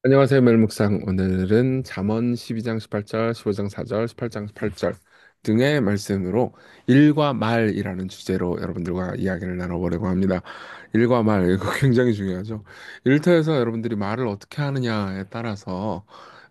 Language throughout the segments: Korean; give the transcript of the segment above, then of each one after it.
안녕하세요, 멜묵상. 오늘은 잠언 12장 18절, 15장 4절, 18장 8절 등의 말씀으로 일과 말이라는 주제로 여러분들과 이야기를 나눠보려고 합니다. 일과 말, 이거 굉장히 중요하죠. 일터에서 여러분들이 말을 어떻게 하느냐에 따라서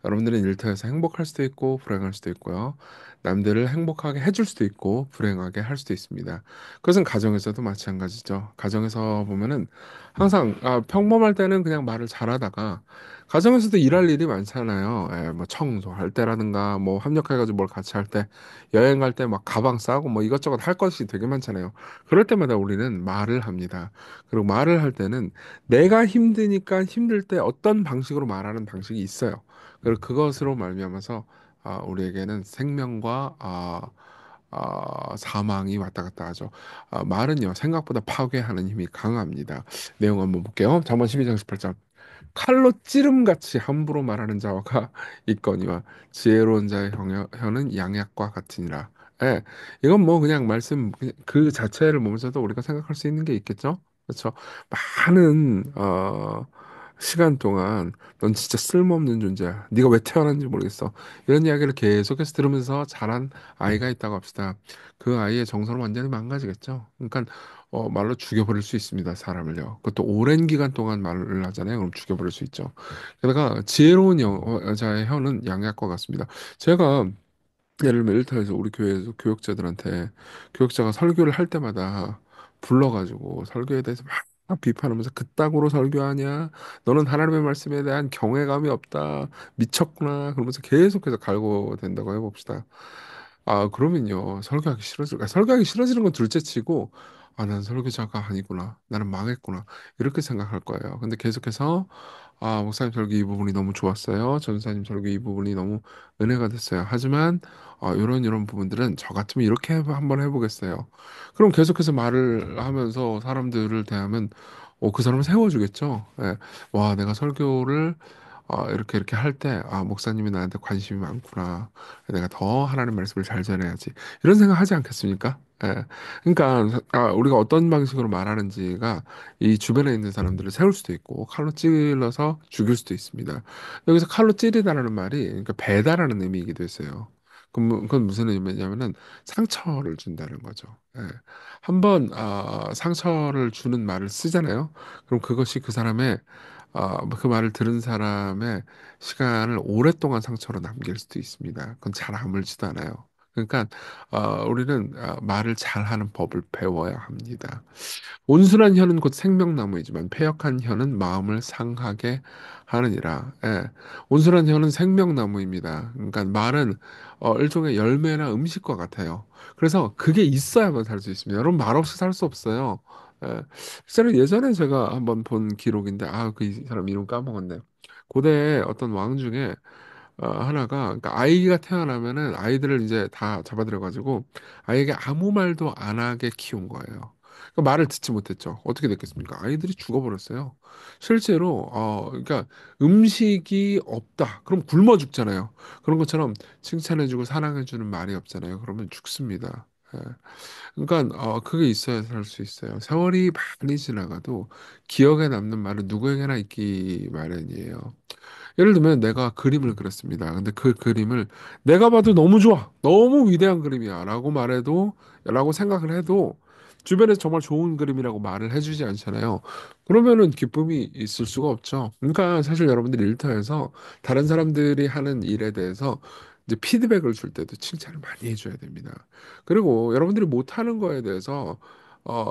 여러분들은 일터에서 행복할 수도 있고 불행할 수도 있고요. 남들을 행복하게 해줄 수도 있고 불행하게 할 수도 있습니다. 그것은 가정에서도 마찬가지죠. 가정에서 보면은 항상 평범할 때는 그냥 말을 잘하다가 가정에서도 일할 일이 많잖아요. 예, 뭐 청소할 때라든가 뭐 협력해가지고 뭘 같이 할 때, 여행 갈 때 막 가방 싸고 뭐 이것저것 할 것이 되게 많잖아요. 그럴 때마다 우리는 말을 합니다. 그리고 말을 할 때는 내가 힘드니까 힘들 때 어떤 방식으로 말하는 방식이 있어요. 그리고 그것으로 말미암아서 우리에게는 생명과 사망이 왔다 갔다 하죠. 말은요 생각보다 파괴하는 힘이 강합니다. 내용 한번 볼게요. 잠언 12장 18절. 칼로 찌름같이 함부로 말하는 자가 있거니와 지혜로운 자의 혀는 양약과 같으니라. 예, 이건 뭐 그냥 말씀 그 자체를 보면서도 우리가 생각할 수 있는 게 있겠죠. 그렇죠. 많은 시간 동안 넌 진짜 쓸모없는 존재야. 네가 왜 태어났는지 모르겠어. 이런 이야기를 계속해서 들으면서 자란 아이가 있다고 합시다. 그 아이의 정서는 완전히 망가지겠죠. 그러니까 말로 죽여버릴 수 있습니다, 사람을요. 그것도 오랜 기간 동안 말을 하잖아요. 그럼 죽여버릴 수 있죠. 게다가 지혜로운 여자의 혀는 양약과 같습니다. 제가 예를 들면 일터에서 우리 교회에서 교육자들한테 교육자가 설교를 할 때마다 불러가지고 설교에 대해서 막 비판하면서 그따구로 설교하냐? 너는 하나님의 말씀에 대한 경외감이 없다. 미쳤구나. 그러면서 계속해서 갈고 된다고 해봅시다. 그러면요. 설교하기 싫어지는 건 둘째치고, 난 설교자가 아니구나. 나는 망했구나. 이렇게 생각할 거예요. 근데 계속해서, 목사님 설교 이 부분이 너무 좋았어요. 전사님 설교 이 부분이 너무 은혜가 됐어요. 하지만, 이런 부분들은 저 같으면 이렇게 한번 해보겠어요. 그럼 계속해서 말을 하면서 사람들을 대하면, 그 사람을 세워주겠죠. 예. 와, 내가 설교를 이렇게 할 때, 목사님이 나한테 관심이 많구나. 내가 더 하나님 말씀을 잘 전해야지. 이런 생각 하지 않겠습니까? 예. 그러니까, 우리가 어떤 방식으로 말하는지가 이 주변에 있는 사람들을 세울 수도 있고, 칼로 찔러서 죽일 수도 있습니다. 여기서 칼로 찌르다라는 말이, 그러니까 배다라는 의미이기도 했어요. 그건 무슨 의미냐면은 상처를 준다는 거죠. 예. 한번 상처를 주는 말을 쓰잖아요. 그럼 그것이 그 사람의 그 말을 들은 사람의 시간을 오랫동안 상처로 남길 수도 있습니다. 그건 잘 아물지도 않아요. 그러니까 우리는 말을 잘하는 법을 배워야 합니다. 온순한 혀는 곧 생명나무이지만 패역한 혀는 마음을 상하게 하느니라. 예. 온순한 혀는 생명나무입니다. 그러니까 말은 일종의 열매나 음식과 같아요. 그래서 그게 있어야만 살 수 있습니다. 여러분 말 없이 살 수 없어요. 예. 실제로 예전에 제가 한번 본 기록인데 그 사람 이름 까먹었네. 고대 어떤 왕 중에 하나가 그러니까 아이가 태어나면은 아이들을 이제 다 잡아들여가지고 아이에게 아무 말도 안 하게 키운 거예요. 그러니까 말을 듣지 못했죠. 어떻게 됐겠습니까? 아이들이 죽어버렸어요. 실제로 그러니까 음식이 없다. 그럼 굶어 죽잖아요. 그런 것처럼 칭찬해주고 사랑해주는 말이 없잖아요. 그러면 죽습니다. 예. 그러니까 그게 있어야 살 수 있어요. 세월이 많이 지나가도 기억에 남는 말은 누구에게나 있기 마련이에요. 예를 들면 내가 그림을 그렸습니다. 근데 그 그림을 내가 봐도 너무 좋아. 너무 위대한 그림이야. 라고 생각을 해도 주변에서 정말 좋은 그림이라고 말을 해주지 않잖아요. 그러면은 기쁨이 있을 수가 없죠. 그러니까 사실 여러분들이 일터에서 다른 사람들이 하는 일에 대해서 이제 피드백을 줄 때도 칭찬을 많이 해줘야 됩니다. 그리고 여러분들이 못하는 거에 대해서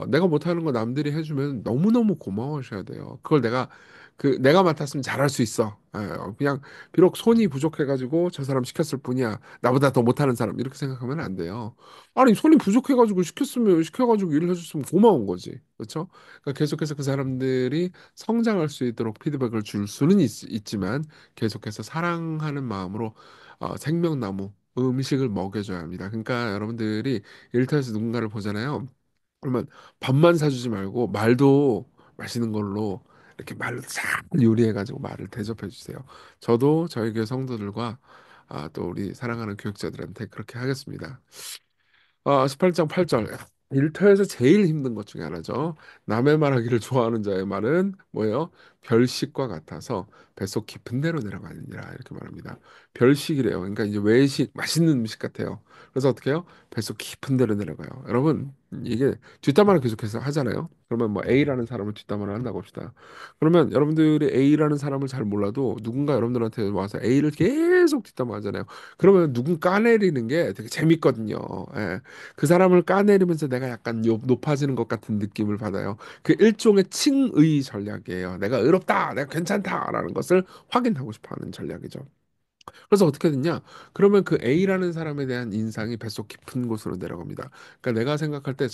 내가 못하는 거 남들이 해주면 너무너무 고마워하셔야 돼요. 그걸 내가 맡았으면 잘할 수 있어. 그냥 비록 손이 부족해가지고 저 사람 시켰을 뿐이야. 나보다 더 못하는 사람 이렇게 생각하면 안 돼요. 아니 손이 부족해가지고 시켜가지고 일을 해줬으면 고마운 거지, 그렇죠? 그러니까 계속해서 그 사람들이 성장할 수 있도록 피드백을 줄 수는 있지만 계속해서 사랑하는 마음으로 생명나무 음식을 먹여줘야 합니다. 그러니까 여러분들이 일터에서 누군가를 보잖아요. 그러면 밥만 사주지 말고 말도 맛있는 걸로 이렇게 말로 잘 요리해가지고 말을 대접해 주세요. 저도 저희 교회 성도들과 또 우리 사랑하는 교육자들한테 그렇게 하겠습니다. 18장 8절. 일터에서 제일 힘든 것 중에 하나죠. 남의 말하기를 좋아하는 자의 말은 뭐예요? 별식과 같아서 뱃속 깊은 데로 내려가느니라 이렇게 말합니다. 별식이래요. 그러니까 이제 외식, 맛있는 음식 같아요. 그래서 어떻게 해요? 뱃속 깊은 데로 내려가요. 여러분 이게 뒷담화를 계속해서 하잖아요. 그러면 뭐 A라는 사람을 뒷담화를 한다고 합시다. 그러면 여러분들이 A라는 사람을 잘 몰라도 누군가 여러분들한테 와서 A를 계속 뒷담화하잖아요. 그러면 누군 까내리는 게 되게 재밌거든요. 예. 그 사람을 까내리면서 내가 약간 높아지는 것 같은 느낌을 받아요. 그 일종의 칭의 전략이에요. 내가 의롭다, 내가 괜찮다라는 것을 확인하고 싶어 하는 전략이죠. 그래서 어떻게 됐냐? 그러면 그 A라는 사람에 대한 인상이 뱃속 깊은 곳으로 내려갑니다. 그러니까 내가 생각할 때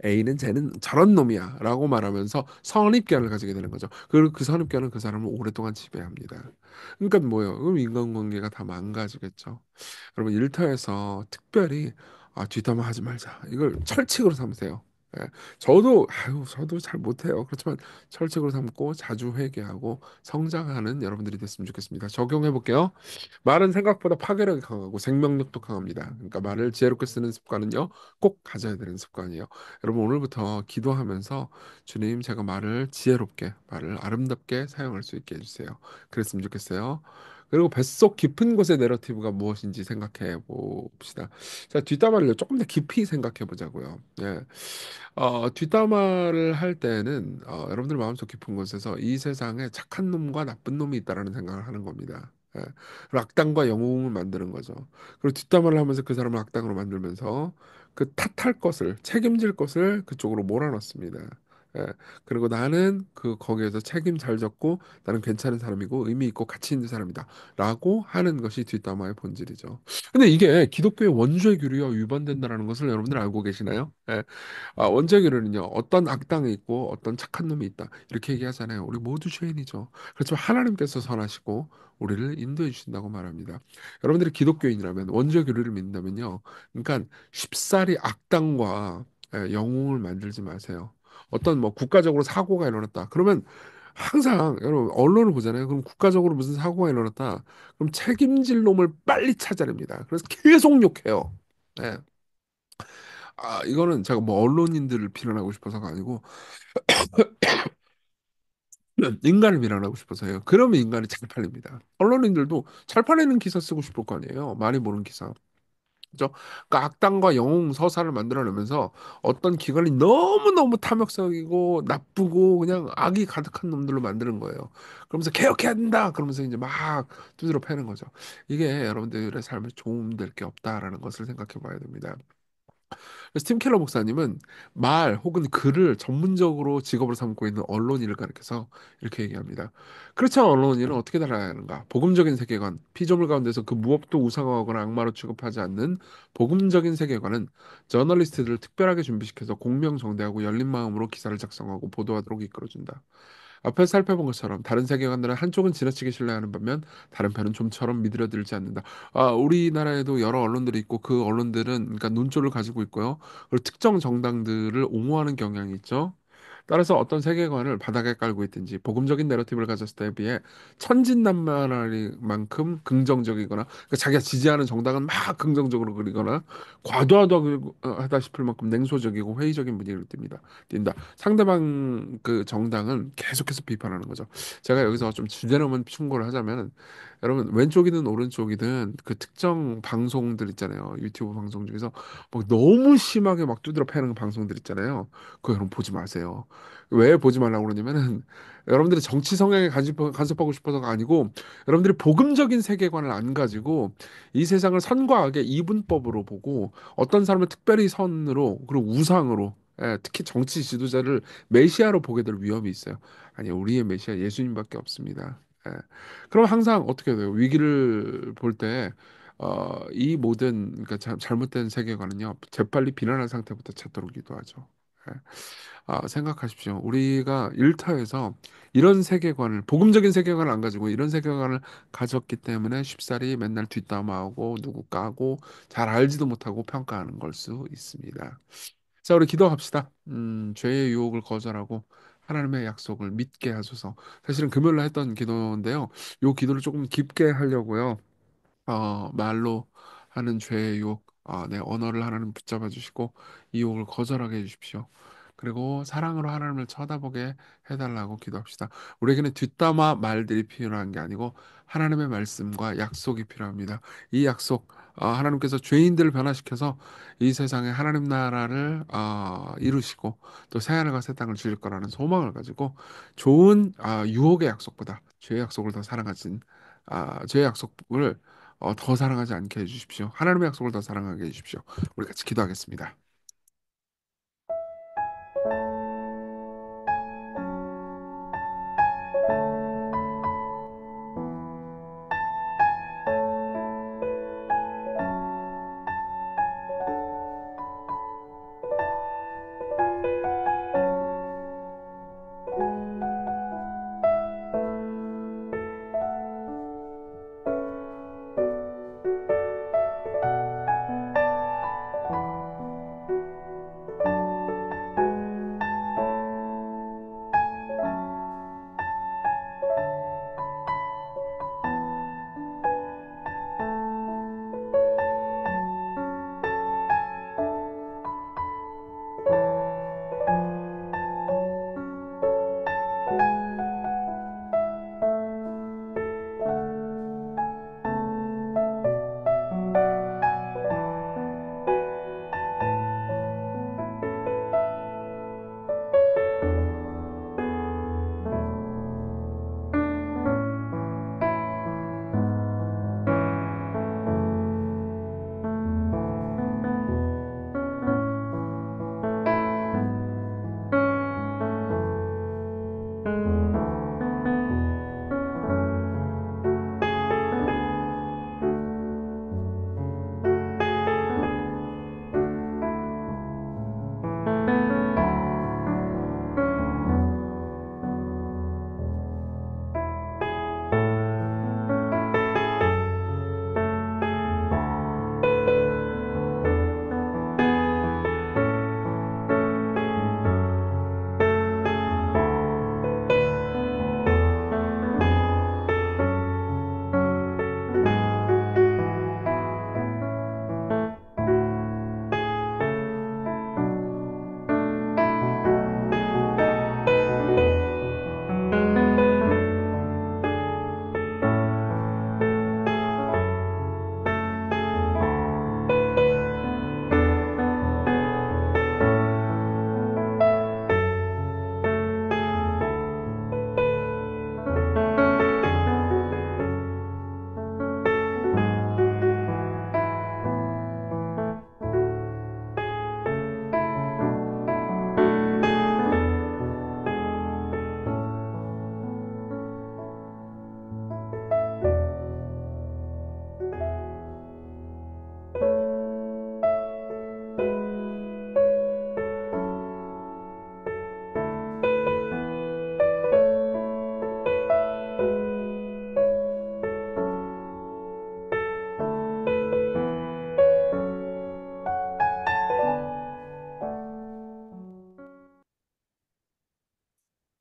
A는 쟤는 저런 놈이야라고 말하면서 선입견을 가지게 되는 거죠. 그리고 그 선입견은 그 사람을 오랫동안 지배합니다. 그러니까 뭐예요? 그럼 인간관계가 다 망가지겠죠. 여러분 일터에서 특별히 뒷담화 하지 말자. 이걸 철칙으로 삼으세요. 예. 저도 잘 못해요. 그렇지만 철칙으로 삼고 자주 회개하고 성장하는 여러분들이 됐으면 좋겠습니다. 적용해 볼게요. 말은 생각보다 파괴력이 강하고 생명력도 강합니다. 그러니까 말을 지혜롭게 쓰는 습관은요, 꼭 가져야 되는 습관이에요. 여러분 오늘부터 기도하면서 주님 제가 말을 지혜롭게, 말을 아름답게 사용할 수 있게 해주세요. 그랬으면 좋겠어요. 그리고 뱃속 깊은 곳의 내러티브가 무엇인지 생각해 봅시다. 자, 뒷담화를 조금 더 깊이 생각해 보자고요. 예. 뒷담화를 할 때는 여러분들 마음속 깊은 곳에서 이 세상에 착한 놈과 나쁜 놈이 있다라는 생각을 하는 겁니다. 예. 그리고 악당과 영웅을 만드는 거죠. 그리고 뒷담화를 하면서 그 사람을 악당으로 만들면서 그 탓할 것을 책임질 것을 그쪽으로 몰아넣습니다. 예. 그리고 나는 그 거기에서 책임 잘 졌고 나는 괜찮은 사람이고 의미 있고 가치 있는 사람이다라고 하는 것이 뒷담화의 본질이죠. 근데 이게 기독교의 원죄 교리와 위반된다라는 것을 여러분들 알고 계시나요? 예. 원죄교리는요, 어떤 악당이 있고 어떤 착한 놈이 있다. 이렇게 얘기하잖아요. 우리 모두 죄인이죠. 그렇지만 하나님께서 선하시고 우리를 인도해 주신다고 말합니다. 여러분들이 기독교인이라면 원죄교리를 믿는다면요. 그러니까 쉽사리 악당과 영웅을 만들지 마세요. 어떤 뭐 국가적으로 사고가 일어났다. 그러면 항상 여러분 언론을 보잖아요. 그럼 국가적으로 무슨 사고가 일어났다. 그럼 책임질 놈을 빨리 찾아냅니다. 그래서 계속 욕해요. 예. 이거는 제가 뭐 언론인들을 비난하고 싶어서가 아니고 인간을 비난하고 싶어서요. 그러면 인간이 잘 팔립니다. 언론인들도 잘 팔리는 기사 쓰고 싶을 거 아니에요. 많이 보는 기사. 그죠? 그러니까 악당과 영웅 서사를 만들어내면서 어떤 기관이 너무너무 탐욕적이고 나쁘고 그냥 악이 가득한 놈들로 만드는 거예요. 그러면서 개혁해야 된다. 그러면서 이제 막 두드려 패는 거죠. 이게 여러분들의 삶에 도움될 게 없다라는 것을 생각해 봐야 됩니다. 스팀 켈러 목사님은 말 혹은 글을 전문적으로 직업으로 삼고 있는 언론인을 가리켜서 이렇게 얘기합니다. 그렇지 않은 언론인은 어떻게 달아야 하는가? 복음적인 세계관, 피조물 가운데서 그 무엇도 우상화하거나 악마로 취급하지 않는 복음적인 세계관은 저널리스트들을 특별하게 준비시켜서 공명정대하고 열린 마음으로 기사를 작성하고 보도하도록 이끌어준다. 앞에 살펴본 것처럼 다른 세계관들은 한쪽은 지나치게 신뢰하는 반면 다른 편은 좀처럼 믿으려들지 않는다. 우리나라에도 여러 언론들이 있고 그 언론들은 그러니까 논조를 가지고 있고요. 그리고 특정 정당들을 옹호하는 경향이 있죠. 따라서 어떤 세계관을 바닥에 깔고 있든지 복음적인 내러티브를 가졌을 때에 비해 천진난만할 만큼 긍정적이거나 그러니까 자기가 지지하는 정당은 막 긍정적으로 그리거나 과도하다 싶을 만큼 냉소적이고 회의적인 분위기를 띈다. 상대방 그 정당은 계속해서 비판하는 거죠. 제가 여기서 좀 주제넘은 충고를 하자면 여러분 왼쪽이든 오른쪽이든 그 특정 방송들 있잖아요. 유튜브 방송 중에서 막 너무 심하게 막 두드려 패는 방송들 있잖아요. 그거 여러분 보지 마세요. 왜 보지 말라고 그러냐면은 여러분들이 정치 성향에 간섭하고 싶어서가 아니고 여러분들이 복음적인 세계관을 안 가지고 이 세상을 선과 악의 이분법으로 보고 어떤 사람을 특별히 선으로 그리고 우상으로 특히 정치 지도자를 메시아로 보게 될 위험이 있어요. 아니 우리의 메시아 예수님밖에 없습니다. 그럼 항상 어떻게 돼요? 위기를 볼 때 이 모든 그러니까 잘못된 세계관은요 재빨리 비난한 상태부터 찾도록 기도하죠. 예. 생각하십시오. 우리가 일터에서 이런 세계관을, 복음적인 세계관을 안 가지고 이런 세계관을 가졌기 때문에 쉽사리 맨날 뒷담화하고 누구 까고 잘 알지도 못하고 평가하는 걸 수 있습니다. 자, 우리 기도합시다. 죄의 유혹을 거절하고 하나님의 약속을 믿게 하소서. 사실은 금요일날 했던 기도인데요. 요 기도를 조금 깊게 하려고요. 말로 하는 죄의 유혹, 내 언어를 하나님 붙잡아 주시고 유혹을 거절하게 해주십시오. 그리고 사랑으로 하나님을 쳐다보게 해달라고 기도합시다. 우리에게는 뒷담화 말들이 필요한 게 아니고 하나님의 말씀과 약속이 필요합니다. 이 약속, 하나님께서 죄인들을 변화시켜서 이 세상에 하나님 나라를 이루시고 또 새하늘과 새 땅을 주실 거라는 소망을 가지고 좋은 유혹의 약속보다 죄의 약속을 더 사랑하신 죄의 약속을 더 사랑하지 않게 해주십시오. 하나님의 약속을 더 사랑하게 해주십시오. 우리 같이 기도하겠습니다.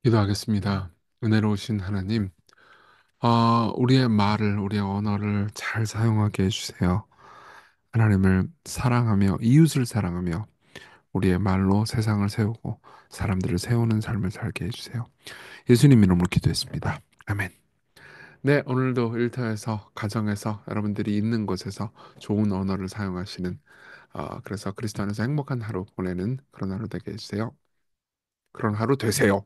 기도하겠습니다. 은혜로우신 하나님, 우리의 말을, 우리의 언어를 잘 사용하게 해주세요. 하나님을 사랑하며 이웃을 사랑하며 우리의 말로 세상을 세우고 사람들을 세우는 삶을 살게 해주세요. 예수님 이름으로 기도했습니다. 아멘. 네, 오늘도 일터에서, 가정에서, 여러분들이 있는 곳에서 좋은 언어를 사용하시는, 그래서 그리스도 안에서 행복한 하루 보내는 그런 하루 되게 해주세요. 그런 하루 되세요.